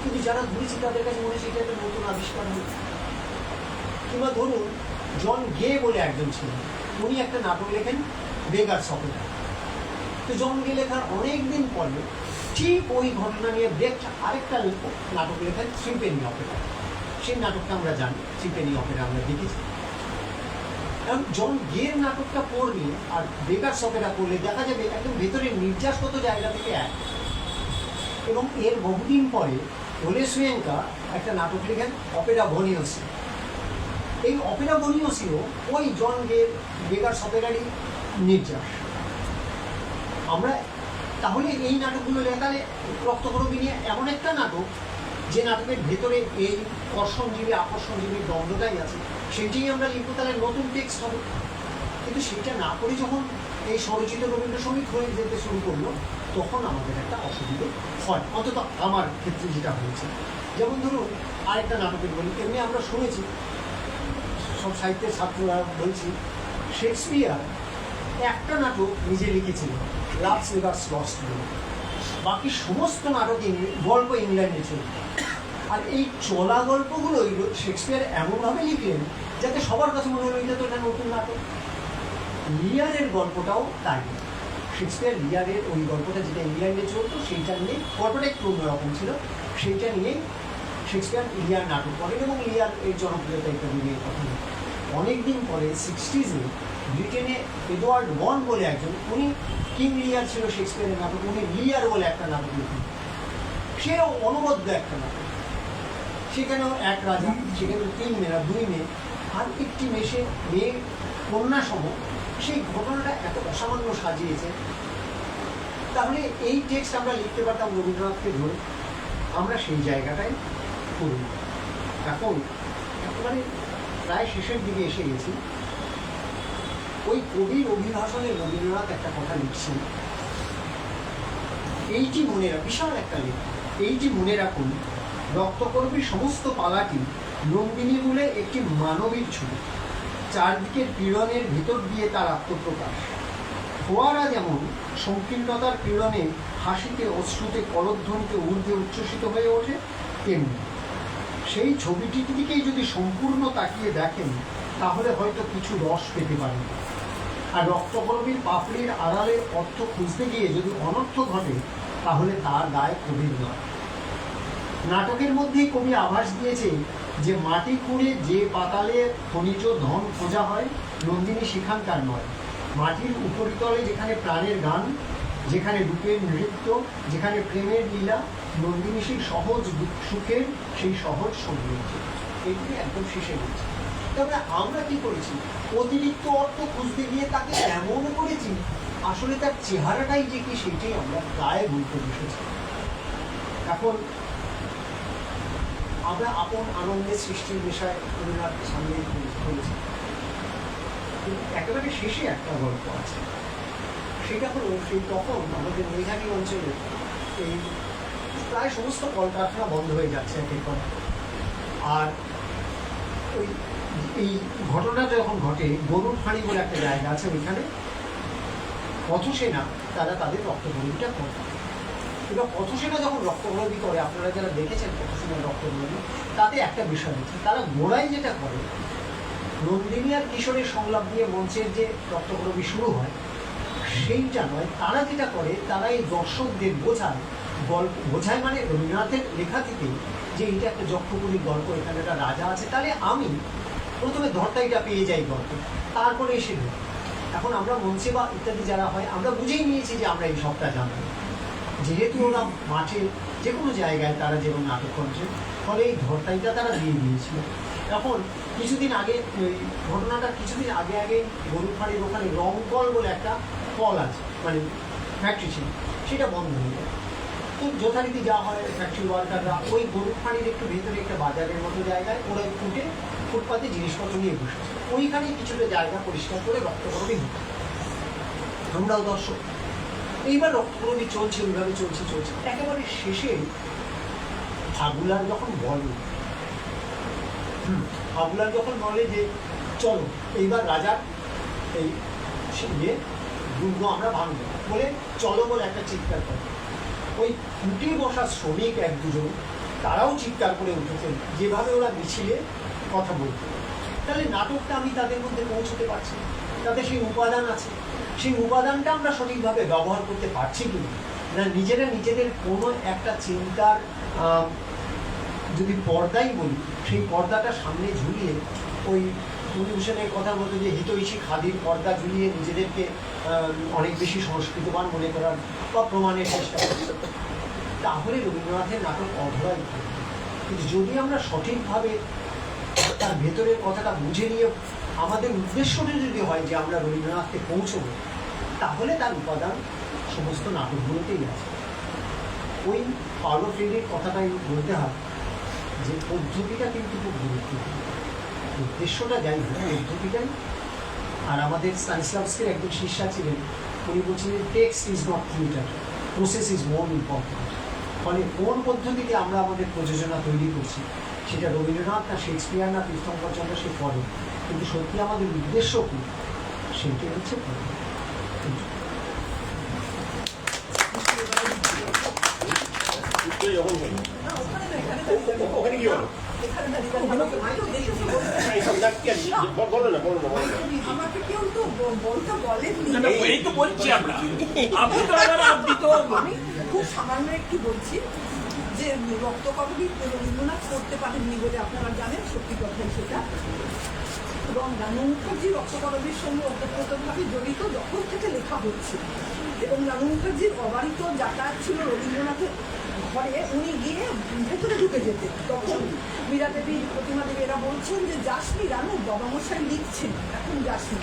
কিন্তু যারা ধরেছি তাদের কাছে মনে হচ্ছে এটা একটা নতুন আবিষ্কার হল। কিংবা ধরুন জন গে বলে একজন ছিলেন, উনি একটা নাটক লেখেন বেগার্স অপেরা। তো জন গে লেখার অনেক দিন পরে ঠিক ওই ঘটনা নিয়ে ব্রেক আরেকটা নাটক লেখেন থ্রি পেনি অপেরা। সেই নাটকটা আমরা জানি, থ্রি পেনি অপেরা আমরা দেখেছি। কারণ জন গের নাটকটা পড়লে আর বেগার্স অপেরা পড়লে দেখা যাবে একদম ভেতরের নির্যাসগত জায়গা থেকে এক। এবং এর বহুদিন পরে ওলেসুয়েঙ্কা একটা নাটক লেখেন অপেরা বনিওসি। এই অপেরা বনিওসিও ওই জন গের বেগার্স অপেরারই নির্যাস। আমরা তাহলে এই নাটকগুলো লেখালে রক্তকরবী নিয়ে এমন একটা নাটক, যে নাটকের ভেতরে এই কর্ষণজীবী আকর্ষণজীবী দ্বন্দ্বটাই আছে, সেটাই আমরা লিখবো, তাহলে নতুন টেক্সট হবে। কিন্তু সেটা না করে যখন এই স্বরচিত রবীন্দ্রসঙ্গীত হয়ে যেতে শুরু করলো, তখন আমাদের একটা অসুবিধে হয়, অন্তত আমার ক্ষেত্রে যেটা হয়েছে। যেমন ধরুন আরেকটা নাটকের বলি, এমনি আমরা শুনেছি, সব সাহিত্যের ছাত্ররা বলছি, শেক্সপিয়ার একটা নাটক নিজে লিখেছিল, লাভ স্লিভার্স লস্ট বলে, বাকি সমস্ত নাটক গল্প ইংল্যান্ডে ছিল। আর এই চলা গল্পগুলোই শেক্সপিয়ার এমনভাবে লিখলেন যাতে সবার কাছে মনে হলো এটা তো এটা নতুন নাটক। লিয়ারের গল্পটাও তাই। শেক্সপিয়ার লিয়ারের ওই গল্পটা যেটা ইংল্যান্ডে চলতো, সেইটা নিয়ে, গল্পটা একটু অন্যরকম ছিল, সেইটা নিয়েই শেক্সপিয়ার লিয়ার নাটক করেন, এবং লিয়ার এই জনপ্রিয়তা ইত্যাদি নিয়ে কথা। অনেকদিন পরে 60s ব্রিটেনে এডওয়ার্ড ওয়ান বলে একজন, উনি কিং লিয়ার ছিল শেক্সপিয়ারের নাটক, উনি লিয়ার বলে একটা নাটক লিখেন। সেও অনবদ্য একটা নাটক, সেখানেও এক রাজা, সেখানে 3 মেয়েরা, 2 মেয়ে আর একটি মেয়ে কন্যা সহ সেই ঘটনাটা এত অসামান্য সাজিয়েছে। তাহলে এই টেক্সট আমরা লিখতে পারতাম রবীন্দ্রনাথকে ধরে, আমরা সেই জায়গাটাই করি। এখন একেবারে প্রায় শেষের দিকে এসে গেছি। ওই কবির অভিভাষণে রবীন্দ্রনাথ একটা কথা লিখছেন, এইটি মনে রাখ, বিশাল একটা লেখা, এইটি মনে রাখুন, রক্তকরবীর সমস্ত পালাটি নন্দিনী বলে একটি মানবীর ছবি, চারদিকের পীড়নের ভিতর দিয়ে তার আত্মপ্রকাশ। ফোয়ারা যেমন সংকীর্ণতার পীড়নে হাসিতে অশ্রুতে করধ্বনিতে ঊর্ধ্বে উচ্ছ্বসিত হয়ে ওঠে, তেমনি সেই ছবিটির দিকেই যদি সম্পূর্ণ তাকিয়ে দেখেন তাহলে হয়তো কিছু রস পেতে পারেন। আর রক্তকরবীর পাপড়ির আড়ালে অর্থ খুঁজতে গিয়ে যদি অনর্থ ঘটে তাহলে তার দায় কবির নয়। নাটকের মধ্যেই কবি আভাস দিয়েছে যে মাটি খুঁড়ে যে পাতালে খনিজ ধন খোঁজা হয়, নন্দিনী সেখানকার নয়। মাটির উপরিতলে যেখানে প্রাণের গান, যেখানে রূপের নৃত্য, যেখানে প্রেমের লীলা, নন্দিনী সেই সহজ সুখের সেই সহজ সৌন্দর্য। এগুলি একদম শেষে গেছে। তবে আমরা কি করেছি, অতিরিক্ত অর্থ খুঁজতে গিয়ে তাকে এমন করেছি আসলে তার চেহারাটাই যে কি সেটাই আমরা গায়ে বলতে বসেছি। এখন আমরা আপন আনন্দের সৃষ্টির বিষয় রবীন্দ্রনাথকে সামনে করেছি, কিন্তু একেবারে শেষে একটা গল্প আছে। সেটা হলো সেই তখন আমাদের নৈহাটি অঞ্চলে এই প্রায় সমস্ত কলকারখানা বন্ধ হয়ে যাচ্ছে একের পর। আর ওই এই ঘটনাটা যখন ঘটে, গরুর ফাঁড়ি বলে একটা জায়গা আছে, ওইখানে পথসেনা তারা তাদের রক্তকরবীটা করে। এবার পথসেনা যখন রক্তকরবী করে, আপনারা যারা দেখেছেন পথসেনার রক্তকরবী, তাতে একটা বিষয় আছে, তারা গোড়ায় যেটা করে, নন্দিনী আর কিশোরের সংলাপ দিয়ে মঞ্চের যে রক্তকরবী শুরু হয় সেইটা নয়, তারা যেটা করে তারা এই দর্শকদের বোঝায়, গল্প বোঝায় মানে রবীন্দ্রনাথের লেখা থেকে যে এটা একটা যক্ষপুরীর গল্প, এখানে একটা রাজা আছে, তাহলে আমি প্রথমে ধরতাইটা পেয়ে যাই গল্প, তারপরে এসে ঢুকি। এখন আমরা মঞ্চে বা ইত্যাদি যারা হয় আমরা বুঝেই নিয়েছি যে আমরা এই সবটা জানবো, যেহেতু ওরা মাঠে যে কোনো জায়গায় তারা যেমন নাটক করছে, ফলে এই ধরতাইটা তারা দিয়ে দিয়েছিল। এখন কিছুদিন আগে ঘটনাটা কিছুদিন আগে আগে গরুর ফাঁড়ির ওখানে রংকল বলে একটা কল আছে, মানে ফ্যাক্টরি ছিল, সেটা বন্ধ হয়ে যায়। তো যথারীতি যা হয়, ফ্যাক্টরি ওয়ার্কাররা ওই গরুর ফাঁড়ির একটু ভেতরে একটা বাজারের মতো জায়গায় ওরা ফুটে ফুটপাতে জিনিসপত্র নিয়ে বসেছে, ওইখানে কিছুটা জায়গা পরিষ্কার করে রক্তকরবী হতো। আমরাও দর্শক, এইবার রক্তকরবী চলছে, ওইভাবে চলছে। একেবারে শেষে ফাগুলার যখন বলে যে চলো এইবার রাজার এই ইয়ে দুর্গ আমরা ভাঙবো বলে, চলো বলে একটা চিৎকার করে, ওই ফুটে বসা শ্রমিক এক দুজন তারাও চিৎকার করে উঠেছেন, যেভাবে ওরা মিছিলে কথা বলতো। তাহলে নাটকটা আমি তাদের মধ্যে পৌঁছতে পারছি, তাদের সেই উপাদান আছে, সেই উপাদানটা আমরা সঠিকভাবে ব্যবহার করতে পারছি কি না, নিজেরা নিজেদের কোনো একটা চিন্তার যদি পর্দাই বলি, সেই পর্দাটা সামনে ঝুলিয়ে ওই মণিভূষণের কথার মতো যে হিতৈষী খাদির পর্দা ঝুলিয়ে নিজেদেরকে অনেক বেশি সংস্কৃতবান মনে করার বা প্রমাণের চেষ্টা করছে, তাহলে রবীন্দ্রনাথের নাটক অধরাই থাকবে। কিন্তু যদি আমরা সঠিকভাবে তার ভেতরের কথাটা বুঝে নিয়ে আমাদের উদ্দেশ্যটা যদি হয় যে আমরা রবীন্দ্রনাথকে পৌঁছবো, তাহলে তার উপাদান সমস্ত নাটকগুলোতেই আছে। ওই পাওলো ফ্রেডের কথাটাই বলতে হয় যে পদ্ধতিটা কিন্তু খুব গুরুত্বপূর্ণ, উদ্দেশ্যটা যাই হোক পদ্ধতিটাই। আর আমাদের স্টানিস্লাভস্কির একজন শিষ্যা ছিলেন, উনি বলছিলেন text is not theatre, process is more important. ফলে কোন পদ্ধতিতে আমরা আমাদের প্রযোজনা তৈরি করছি, সেটা রবীন্দ্রনাথ না শেক্সপিয়ার না তীর্থঙ্করচন্দ্র সে পড়ে, কিন্তু সত্যি আমাদের উদ্দেশ্য কী সেইটাই হচ্ছে পড়ে। ওখানে কি হলো? আমাকে কেউ তো বলতে বলেননি, এই তো বলছি আমরা, আপনি তো আমি খুব সামান্য একটু বলছি যে রক্তকরবী রবীন্দ্রনাথ করতে পারেননি বলে আপনারা জানেন, সত্যি কথাই সেটা। এবং রানু মুখার্জি রক্তকরবীর সঙ্গে ওতপ্রোতভাবে জড়িত যখন থেকে লেখা হচ্ছে, এবং রানু মুখার্জির অবারিত যাতায়াত ছিল রবীন্দ্রনাথের ঘরে, উনি গিয়ে ভেতরে ঢুকে যেতেন। তখন মীরা দেবী, প্রতিমা দেবী এরা বলছেন যে যাসনি রানু, বাবামশাই লিখছেন, এখন যাসনি।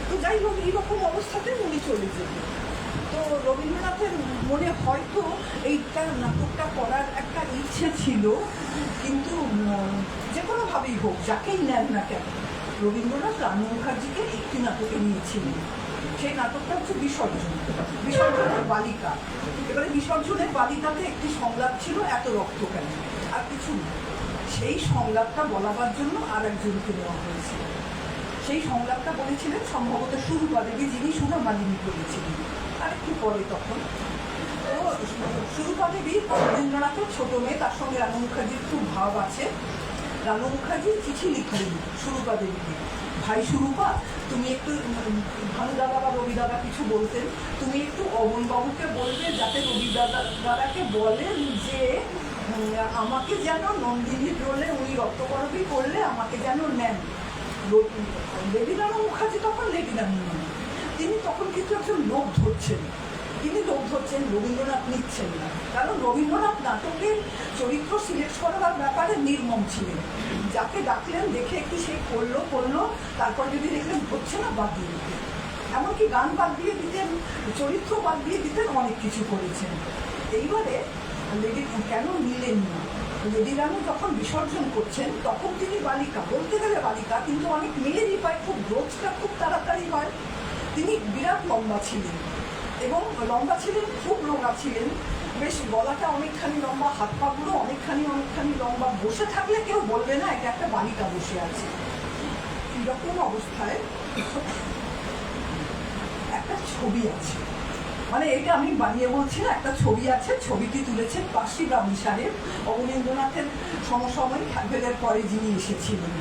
তো যাই হোক এইরকম অবস্থাতে উনি চলে যেতেন। তো রবীন্দ্রনাথের মনে হয়তো এইটা নাটকটা করার একটা ইচ্ছে ছিল, কিন্তু যে কোনোভাবেই হোক যাকেই নেন না কেন রবীন্দ্রনাথ রানু মুখার্জিকে একটি নাটকে নিয়েছিলেন। সেই নাটকটা হচ্ছে বিসর্জন, বিসর্জনের বালিকা। এবারে বিসর্জনের বালিকাতে একটি সংলাপ ছিল, এত রক্ত কেন, আর কিছু না। সেই সংলাপটা বলাবার জন্য আর একজনকে দেওয়া হয়েছিল। সেই সংলাপটা বলেছিলেন সম্ভবত সুরূপা দেবী, যিনি সুধা মালিনী করেছিলেন আর একটু পরে। তখন তো সুরূপা দেবী রবীন্দ্রনাথের ছোট মেয়ে, তার সঙ্গে রানু মুখার্জির খুব ভাব আছে। রানু মুখার্জি চিঠি লিখলেন সুরূপা দেবীকে, ভাই সুরূপা, তুমি একটু ভানু দাদা বা রবি দাদা কিছু বলতেন, তুমি একটু অমনবাবুকে বলবে যাতে রবি দাদাকে বলেন যে আমাকে যেন নন্দিনীর রোলে উনি রক্তকরবী করলে আমাকে যেন নেন। লেডি রানু মুখার্জি তখন লেডি রানু নন, তিনি তখন কিন্তু একজন লোক ধরছেন। তিনি লোক ধরছেন, রবীন্দ্রনাথ নিচ্ছেন না, কারণ রবীন্দ্রনাথ নাটকের চরিত্র সিলেক্ট করার ব্যাপারে নির্মম ছিলেন। যাকে ডাকলেন দেখে একটু সে করলো, তারপর যদি দেখলেন হচ্ছে না বাদ দিয়ে দিতেন। এমনকি গান বাদ দিয়ে দিতেন, চরিত্র বাদ দিয়ে দিতেন, অনেক কিছু করেছেন। এইবারে লেডি কেন নিলেন না? লেডি রানু যখন বিসর্জন করছেন তখন তিনি বালিকা, বলতে গেলে বালিকা, কিন্তু অনেক মেয়েরই পায়, খুব গ্রোথটা খুব তাড়াতাড়ি হয়। তিনি বিরাট লম্বা ছিলেন, এবং লম্বা ছিলেন, খুব রোগা ছিলেন, বেশ গলাটা অনেকখানি লম্বা, হাত পাগুলো অনেকখানি লম্বা। বসে থাকলে কেউ বলবে না এটা একটা বালিকা বসে আছে। এরকম অবস্থায় একটা ছবি আছে, মানে এটা আমি বানিয়ে বলছি না, একটা ছবি আছে। ছবিটি তুলেছেন পার্সি ব্রাহ্মী সাহেব, অবনীন্দ্রনাথের সমসাময়িক হ্যাভেলের পরে যিনি এসেছিলেন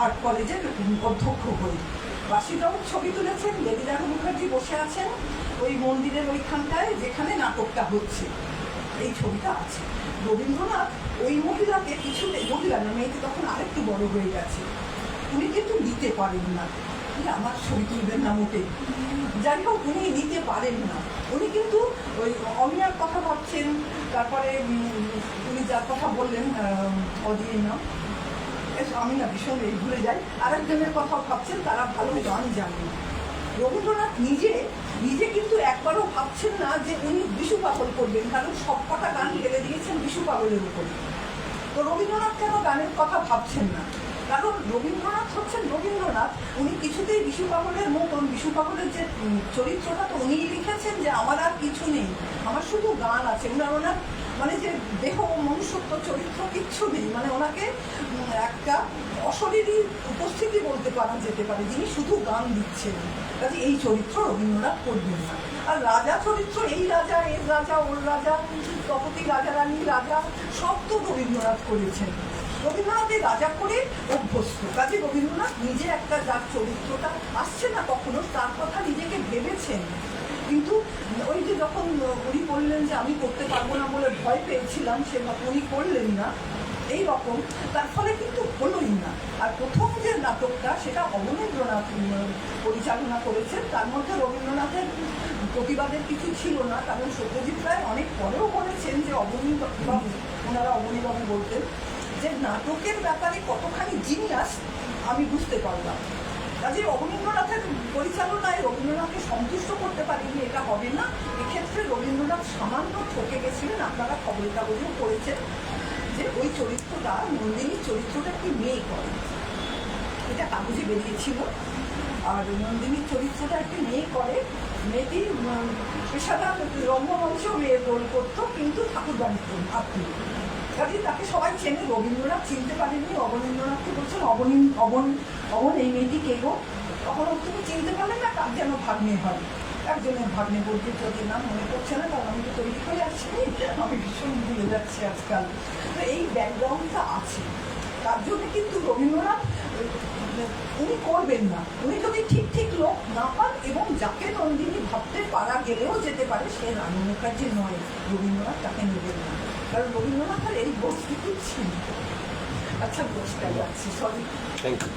আর্ট কলেজের অধ্যক্ষ হয়ে। বাসিরাও ছবি তুলেছেন, লেডি রানু মুখার্জি বসে আছেন ওই মন্দিরের ওইখানটায় যেখানে নাটকটা হচ্ছে, এই ছবিটা আছে। রবীন্দ্রনাথ ওই মহিলাকে কিছুতে, মহিলা না মেয়েটি তখন আরেকটু বড় হয়ে গেছে, উনি কিন্তু নিতে পারেন না, আমার ছবি তুলবেন না মোটেই। যাই হোক উনি নিতে পারেন না, উনি কিন্তু ওই অমিয়ার কথা ভাবছেন। তারপরে উনি যার কথা বললেন অদিন না, আমি না ভীষণ ভুলে যাই, আরেকজনের কথা ভাবছেন, তারা ভালো গান জানেন। রবীন্দ্রনাথ নিজে কিন্তু একবারও ভাবছেন না যে উনি বিশু পাগল করবেন, কারণ সব কটা গান ফেলে দিয়েছেন বিশু পাগলের উপরে। তো রবীন্দ্রনাথ কেন গানের কথা ভাবছেন না? কারণ রবীন্দ্রনাথ হচ্ছেন রবীন্দ্রনাথ, উনি কিছুতেই বিশু পাগলের মতন, বিশু পাগলের যে চরিত্রটা তো উনিই লিখেছেন যে আমার আর কিছু নেই, আমার শুধু গান আছে। ওনার মানে যে দেহ মনুষ্যত্ব চরিত্র কিচ্ছু নেই, মানে ওনাকে একটা অশরীরী উপস্থিতি বলতে পারা যেতে পারে, যিনি শুধু গান দিচ্ছেন। কাজে এই চরিত্র রবীন্দ্রনাথ করবেন না। আর রাজা চরিত্র, এই রাজা, এর রাজা, ওর রাজা, তপতি রাজা রানী রাজা, সব তো রবীন্দ্রনাথ করেছেন। রবীন্দ্রনাথ এই রাজা করে অভ্যস্ত, কাজে রবীন্দ্রনাথ নিজে একটা যার চরিত্রটা আসছে না কখনো, তার কথা নিজেকে ভেবেছেন। কিন্তু ওই যে যখন উনি বললেন যে আমি করতে পারবো না বলে ভয় পেয়েছিলাম, সে উনি করলেন না এই রকম, তার ফলে কিন্তু হলোই না। আর প্রথম যে নাটকটা সেটা অবনীন্দ্রনাথ পরিচালনা করেছেন, তার মধ্যে রবীন্দ্রনাথের প্রতিবাদের কিছু ছিল না, কারণ সত্যজিৎ রায় অনেক পরেও বলেছেন যে অবনীবাবু, ওনারা অবনীবাবু বলতেন যে নাটকের ব্যাপারে কতখানি জিনিয়াস আমি বুঝতে পারলাম। কাজে অবনীন্দ্রনাথের পরিচালনায় রবীন্দ্রনাথকে সন্তুষ্ট করতে পারিনি, এটা হবে না। এক্ষেত্রে রবীন্দ্রনাথ সামান্য ঠকে গেছিলেন, আপনারা খবরের কাগজেও পড়েছেন যে ওই চরিত্রটা, নন্দিনীর চরিত্রটা কি মেয়ে করে, এটা কাগজে বেরিয়েছিল। আর নন্দিনীর চরিত্রটা একটি মেয়ে করে, মেয়েটি পেশাদার রঙ্গমঞ্চেও মেয়ের রোল করতো, কিন্তু ঠাকুরবাড়ির আপনি কাজে তাকে সবাই চেনে। রবীন্দ্রনাথ চিনতে পারেননি, অবনীন্দ্রনাথকে বলছেন অবন এই মেয়েটি কে গো? তখন তুমি চিনতে পারলেন না, তার যেন ভাগ্নে হয়। একজনের ভাগ্নে বলতে যদি নাম মনে পড়ছে না, কারণ আমি তো তৈরি হয়ে আসছি, আমি ভীষণ ভুলে যাচ্ছি আজকাল। তো এই ব্যাকগ্রাউন্ডটা আছে, তার জন্য কিন্তু রবীন্দ্রনাথ উনি করবেন না। উনি যদি ঠিক লোক না পান, এবং যাকে নন্দিনী ভাবতে পারা গেলেও যেতে পারে, সে রানু মুখার্জি নয়, রবীন্দ্রনাথ তাকে নেবেন না, কারণ রবীন্দ্রনাথের এই বস্তুটি ছিল। আচ্ছা, বসটা যাচ্ছি, সরি, থ্যাংক ইউ।